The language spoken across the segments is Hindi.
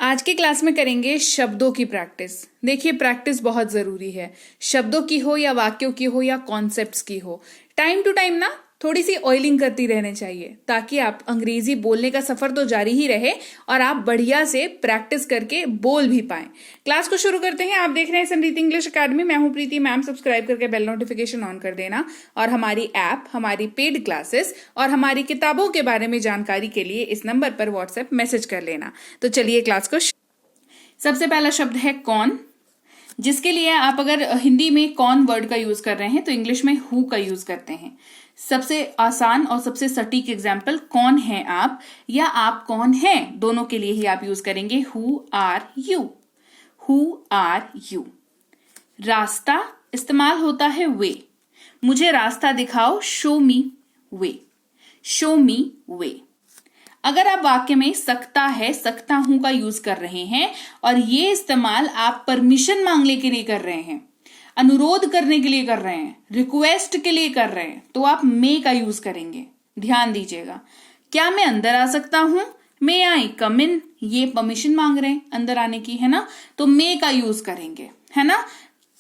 आज के क्लास में करेंगे शब्दों की प्रैक्टिस। देखिए, प्रैक्टिस बहुत जरूरी है, शब्दों की हो या वाक्यों की हो या कॉन्सेप्ट्स की हो। टाइम टू टाइम ना थोड़ी सी ऑयलिंग करती रहने चाहिए ताकि आप अंग्रेजी बोलने का सफर तो जारी ही रहे और आप बढ़िया से प्रैक्टिस करके बोल भी पाएं। क्लास को शुरू करते हैं। आप देख रहे हैं समृद्धि इंग्लिश अकेडमी। मैं हूं प्रीति मैम। सब्सक्राइब करके बेल नोटिफिकेशन ऑन कर देना और हमारी ऐप, हमारी पेड क्लासेस और हमारी किताबों के बारे में जानकारी के लिए इस नंबर पर व्हाट्सएप मैसेज कर लेना। तो चलिए क्लास को। सबसे पहला शब्द है कौन, जिसके लिए आप अगर हिंदी में कौन वर्ड का यूज कर रहे हैं तो इंग्लिश में हु का यूज करते हैं। सबसे आसान और सबसे सटीक एग्जाम्पल कौन है आप या आप कौन हैं, दोनों के लिए ही आप यूज करेंगे who are you. Who are you. रास्ता इस्तेमाल होता है वे। मुझे रास्ता दिखाओ, शो मी वे। शो मी वे। अगर आप वाक्य में सकता है, सकता हूं का यूज कर रहे हैं और ये इस्तेमाल आप परमिशन मांगने के लिए कर रहे हैं, अनुरोध करने के लिए कर रहे हैं, रिक्वेस्ट के लिए कर रहे हैं, तो आप मे का यूज करेंगे। ध्यान दीजिएगा। क्या मैं अंदर आ सकता हूं? मे आई कम इन। ये परमिशन मांग रहे हैं अंदर आने की, है ना, तो मे का यूज करेंगे, है ना।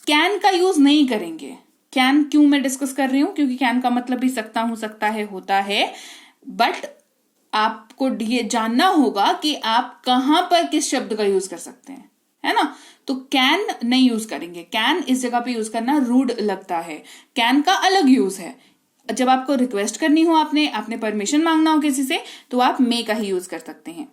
कैन का यूज नहीं करेंगे। कैन क्यों मैं डिस्कस कर रही हूं? क्योंकि कैन का मतलब भी सकता हूं, सकता है, होता है, बट आपको ये जानना होगा कि आप कहां पर किस शब्द का यूज कर सकते हैं, है ना। तो कैन नहीं यूज करेंगे। कैन इस जगह पे यूज करना रूड लगता है। कैन का अलग यूज है। जब आपको रिक्वेस्ट करनी हो, आपने परमिशन मांगना हो किसी से, तो आप मे का ही यूज कर सकते हैं।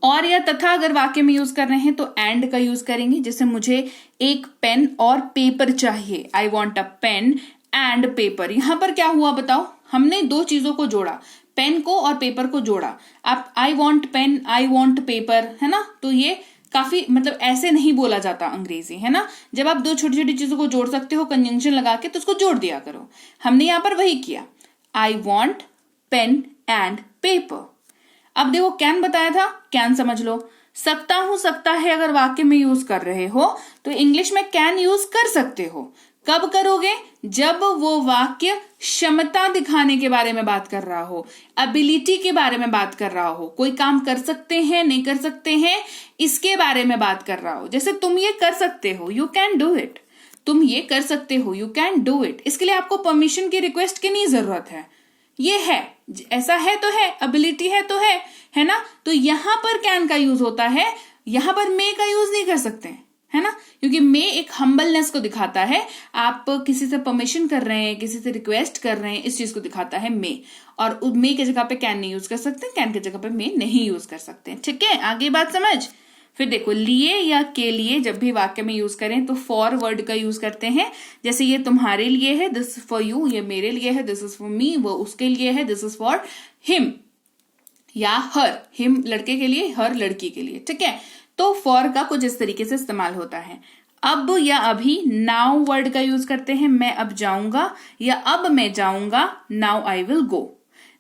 और या तथा अगर वाक्य में यूज कर रहे हैं तो एंड का यूज करेंगे। जैसे मुझे एक पेन और पेपर चाहिए, I want a pen and paper. यहां पर क्या हुआ बताओ? हमने दो चीजों को जोड़ा, पेन को और पेपर को जोड़ा। आप I want pen, I want paper, है ना। तो ये काफी मतलब ऐसे नहीं बोला जाता अंग्रेजी, है ना। जब आप दो छोटी छोटी चीजों को जोड़ सकते हो कंजंक्शन लगा के, तो उसको जोड़ दिया करो। हमने यहां पर वही किया, I want pen and paper. अब देखो, कैन बताया था, कैन समझ लो। सकता हूं, सकता है अगर वाक्य में यूज कर रहे हो तो इंग्लिश में कैन यूज कर सकते हो। कब करोगे? जब वो वाक्य क्षमता दिखाने के बारे में बात कर रहा हो, एबिलिटी के बारे में बात कर रहा हो, कोई काम कर सकते हैं, नहीं कर सकते हैं, इसके बारे में बात कर रहा हो। जैसे तुम ये कर सकते हो, यू कैन डू इट। तुम ये कर सकते हो, यू कैन डू इट। इसके लिए आपको परमिशन की, रिक्वेस्ट की नहीं जरूरत है। ये है, ऐसा है तो है, एबिलिटी है तो है ना। तो यहां पर कैन का यूज होता है, यहां पर मे का यूज नहीं कर सकते, है ना, क्योंकि मे एक हम्बलनेस को दिखाता है। आप किसी से परमिशन कर रहे हैं, किसी से रिक्वेस्ट कर रहे हैं, इस चीज को दिखाता है मे। और मे की जगह पे कैन नहीं यूज कर सकते, कैन की जगह पे मे नहीं यूज कर सकते। ठीक है, आगे बात समझ। फिर देखो, लिए या के लिए जब भी वाक्य में यूज करें तो फॉर वर्ड का यूज करते हैं। जैसे ये तुम्हारे लिए है, दिस इज फॉर यू। ये मेरे लिए है, दिस इज फॉर मी। वो उसके लिए है, दिस इज फॉर हिम या हर। हिम लड़के के लिए, हर लड़की के लिए। ठीक है, तो फॉर का कुछ इस तरीके से इस्तेमाल होता है। अब या अभी, नाउ वर्ड का यूज करते हैं। मैं अब जाऊंगा या अब मैं जाऊंगा, now I will go.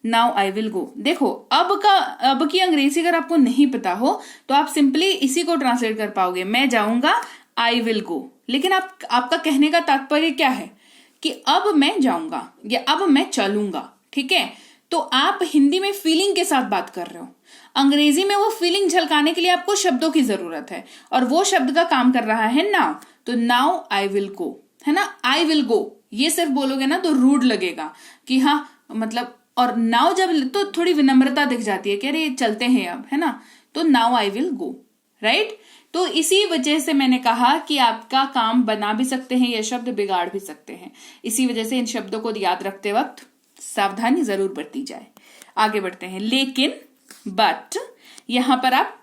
Now I will go. देखो, अब की अंग्रेजी अगर आपको नहीं पता हो तो आप सिंपली इसी को ट्रांसलेट कर पाओगे, मैं जाऊंगा, आई विल गो। लेकिन आपका कहने का तात्पर्य क्या है कि अब मैं जाऊंगा या अब मैं चलूंगा। ठीक है, तो आप हिंदी में फीलिंग के साथ बात कर रहे हो, अंग्रेजी में वो फीलिंग झलकाने के लिए आपको शब्दों की जरूरत है और वो शब्द का काम कर रहा है नाउ। तो नाउ आई विल गो, है ना। आई विल गो ये सिर्फ बोलोगे ना तो रूड लगेगा कि हाँ मतलब, और नाउ जब तो थोड़ी विनम्रता दिख जाती है कि अरे चलते हैं अब, है ना। तो now I will go, right. तो इसी वजह से मैंने कहा कि आपका काम बना भी सकते हैं ये शब्द, बिगाड़ भी सकते हैं। इसी वजह से इन शब्दों को याद रखते वक्त सावधानी जरूर बरती जाए। आगे बढ़ते हैं। लेकिन, बट, यहां पर आप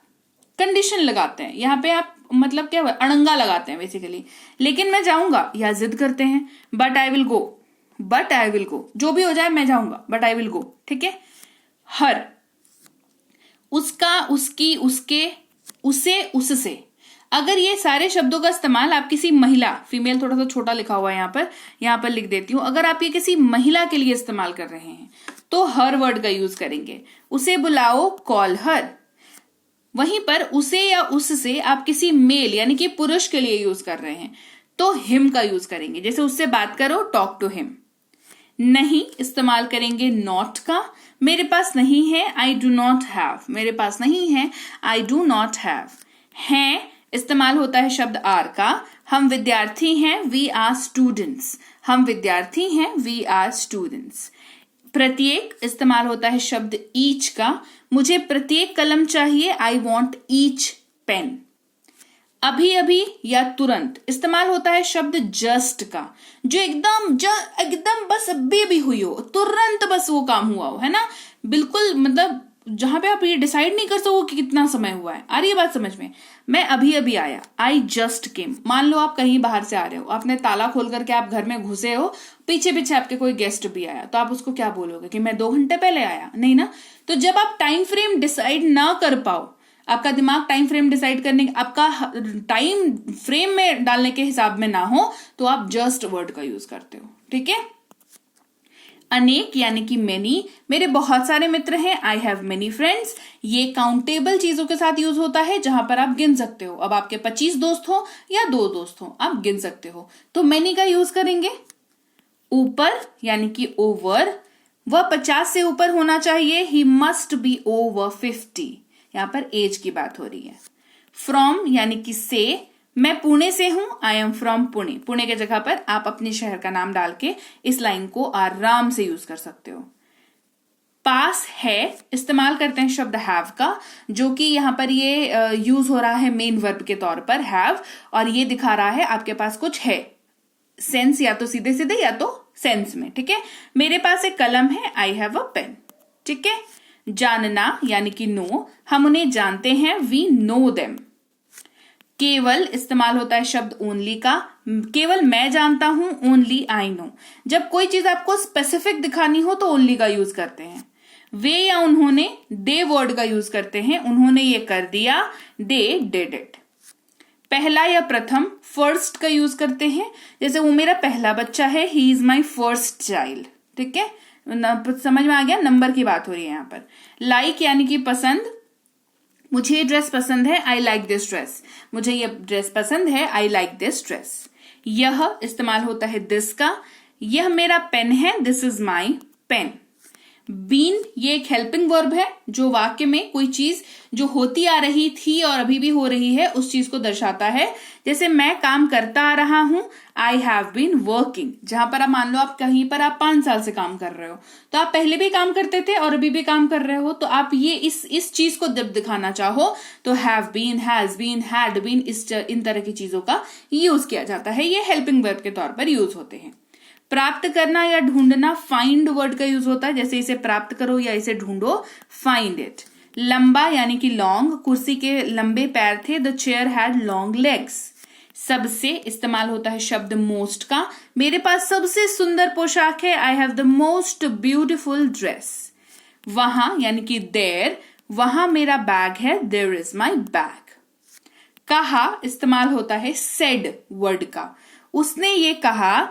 कंडीशन लगाते हैं। यहां पे आप मतलब क्या, अड़ंगा लगाते हैं बेसिकली। लेकिन मैं जाऊंगा या जिद करते हैं, but I will go. But I will go, जो भी हो जाए मैं जाऊंगा, बट आई विल गो। ठीक है। हर, उसका, उसकी, उसके, उसे, उससे। अगर ये सारे शब्दों का इस्तेमाल आप किसी महिला, फीमेल थोड़ा सा छोटा लिखा हुआ है यहां पर लिख देती हूं। अगर आप ये किसी महिला के लिए इस्तेमाल कर रहे हैं तो हर वर्ड का यूज करेंगे। उसे बुलाओ, कॉल हर। वहीं पर उसे या उससे आप किसी मेल यानी कि पुरुष के लिए यूज कर रहे हैं तो हिम का यूज करेंगे। जैसे उससे बात करो, टॉक टू हिम। नहीं इस्तेमाल करेंगे नॉट का, मेरे पास नहीं है आई डू नॉट हैव, मेरे पास नहीं है आई डू नॉट हैव। हैं इस्तेमाल होता है शब्द आर का, हम विद्यार्थी हैं वी आर स्टूडेंट्स, हम विद्यार्थी हैं वी आर स्टूडेंट्स। प्रत्येक इस्तेमाल होता है शब्द ईच का, मुझे प्रत्येक कलम चाहिए आई वॉन्ट ईच पेन। अभी अभी या तुरंत इस्तेमाल होता है शब्द जस्ट का, जो एकदम बस अभी भी हुई हो, तुरंत बस वो काम हुआ हो, है ना, बिल्कुल मतलब जहां पे आप ये डिसाइड नहीं कर सको कि कितना समय हुआ है। आ रही है बात समझ में? मैं अभी अभी आया, आई जस्ट केम। मान लो आप कहीं बाहर से आ रहे हो, आपने ताला खोल करके आप घर में घुसे हो, पीछे पीछे आपके कोई गेस्ट भी आया, तो आप उसको क्या बोलोगे कि मैं 2 घंटे पहले आया? नहीं ना। तो जब आप टाइम फ्रेम डिसाइड ना कर पाओ, आपका दिमाग टाइम फ्रेम डिसाइड करने, आपका टाइम फ्रेम में डालने के हिसाब में ना हो, तो आप जस्ट वर्ड का यूज करते हो। ठीक है। अनेक यानी कि मेनी, मेरे बहुत सारे मित्र हैं, आई हैव मेनी फ्रेंड्स। ये काउंटेबल चीजों के साथ यूज होता है जहां पर आप गिन सकते हो। अब आपके 25 दोस्त हो या 2 दोस्त हो, आप गिन सकते हो, तो मेनी का यूज करेंगे। ऊपर यानी कि ओवर, वह 50 से ऊपर होना चाहिए, ही मस्ट बी ओवर 50, यहां पर एज की बात हो रही है। फ्रॉम यानी कि से, मैं पुणे से हूं, I am from Pune. Pune के जगह पर आप अपने शहर का नाम डाल के इस लाइन को आराम से यूज कर सकते हो। पास है इस्तेमाल करते हैं शब्द हैव का, जो कि यहां पर ये यूज हो रहा है मेन वर्ब के तौर पर हैव, और ये दिखा रहा है आपके पास कुछ है, सेंस या तो सीधे सीधे या तो सेंस में। ठीक है। मेरे पास एक कलम है, आई हैव अ पेन। ठीक है। जानना यानी कि नो, हम उन्हें जानते हैं, वी नो देम। केवल इस्तेमाल होता है शब्द ओनली का, केवल मैं जानता हूं, ओनली आई नो। जब कोई चीज आपको स्पेसिफिक दिखानी हो तो ओनली का यूज करते हैं। वे या उन्होंने, दे वर्ड का यूज करते हैं, उन्होंने ये कर दिया, दे डिड इट। पहला या प्रथम, फर्स्ट का यूज करते हैं, जैसे वो मेरा पहला बच्चा है, he is my first child. ठीक है, समझ में आ गया, नंबर की बात हो रही है यहां पर। लाइक यानी कि पसंद, मुझे ये ड्रेस पसंद है, आई लाइक दिस ड्रेस, मुझे ये ड्रेस पसंद है, आई लाइक दिस ड्रेस। यह इस्तेमाल होता है दिस का, यह मेरा पेन है, this is my pen. Been ये एक हेल्पिंग वर्ब है, जो वाक्य में कोई चीज जो होती आ रही थी और अभी भी हो रही है उस चीज को दर्शाता है। जैसे मैं काम करता आ रहा हूं, आई हैव बीन वर्किंग। जहां पर आप मान लो आप कहीं पर आप 5 साल से काम कर रहे हो, तो आप पहले भी काम करते थे और अभी भी काम कर रहे हो, तो आप ये इस चीज को जब दिखाना चाहो तो have been, has been, had been, इन तरह की चीजों का यूज किया जाता है। ये हेल्पिंग वर्ब के तौर पर यूज होते हैं। प्राप्त करना या ढूंढना, फाइंड वर्ड का यूज होता है, जैसे इसे प्राप्त करो या इसे ढूंढो, फाइंड इट। लंबा यानी कि लॉन्ग, कुर्सी के लंबे पैर थे, the chair had long legs. सबसे इस्तेमाल होता है शब्द मोस्ट का, मेरे पास सबसे सुंदर पोशाक है, I have the most beautiful dress. वहां यानी कि देयर, वहां मेरा बैग है, देयर इज माई बैग। कहा इस्तेमाल होता है सेड वर्ड का, उसने ये कहा,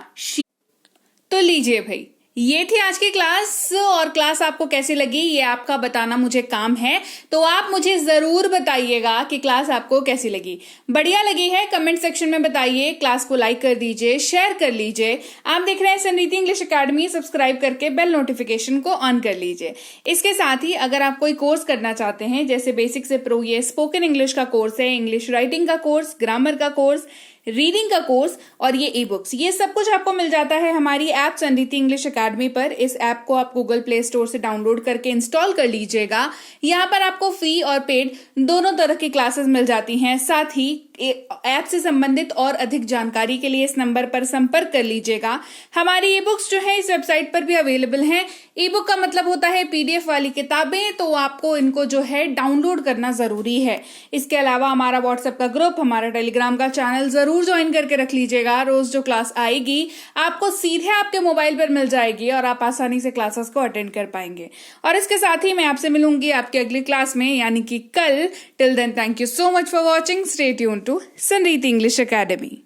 तो लीजिए भाई, ये थी आज की क्लास, और क्लास आपको कैसी लगी ये आपका बताना मुझे काम है, तो आप मुझे जरूर बताइएगा कि क्लास आपको कैसी लगी। बढ़िया लगी है कमेंट सेक्शन में बताइए, क्लास को लाइक कर दीजिए, शेयर कर लीजिए। आप देख रहे हैं समृद्धि इंग्लिश एकेडमी, सब्सक्राइब करके बेल नोटिफिकेशन को ऑन कर लीजिए। इसके साथ ही अगर आप कोई कोर्स करना चाहते हैं, जैसे बेसिक से प्रो, ये स्पोकन इंग्लिश का कोर्स है, इंग्लिश राइटिंग का कोर्स, ग्रामर का कोर्स, रीडिंग का कोर्स और ये ई बुक्स, ये सब कुछ आपको मिल जाता है हमारी ऐप समृद्धि इंग्लिश एकेडमी पर। इस ऐप को आप गूगल प्ले स्टोर से डाउनलोड करके इंस्टॉल कर लीजिएगा। यहाँ पर आपको फ्री और पेड दोनों तरह की क्लासेस मिल जाती हैं। साथ ही ऐप से संबंधित और अधिक जानकारी के लिए इस नंबर पर संपर्क कर लीजिएगा। हमारी ई बुक्स जो है इस वेबसाइट पर भी अवेलेबल हैं। ई बुक का मतलब होता है पीडीएफ वाली किताबें, तो आपको इनको जो है डाउनलोड करना जरूरी है। इसके अलावा हमारा व्हाट्सएप का ग्रुप, हमारा टेलीग्राम का चैनल जरूर ज्वाइन करके रख लीजिएगा। रोज जो क्लास आएगी आपको सीधे आपके मोबाइल पर मिल जाएगी और आप आसानी से क्लासेस को अटेंड कर पाएंगे। और इसके साथ ही मैं आपसे मिलूंगी आपकी अगली क्लास में, यानी कि कल। Till then, thank you so much for watching. Stay tuned to Samriddhi English academy.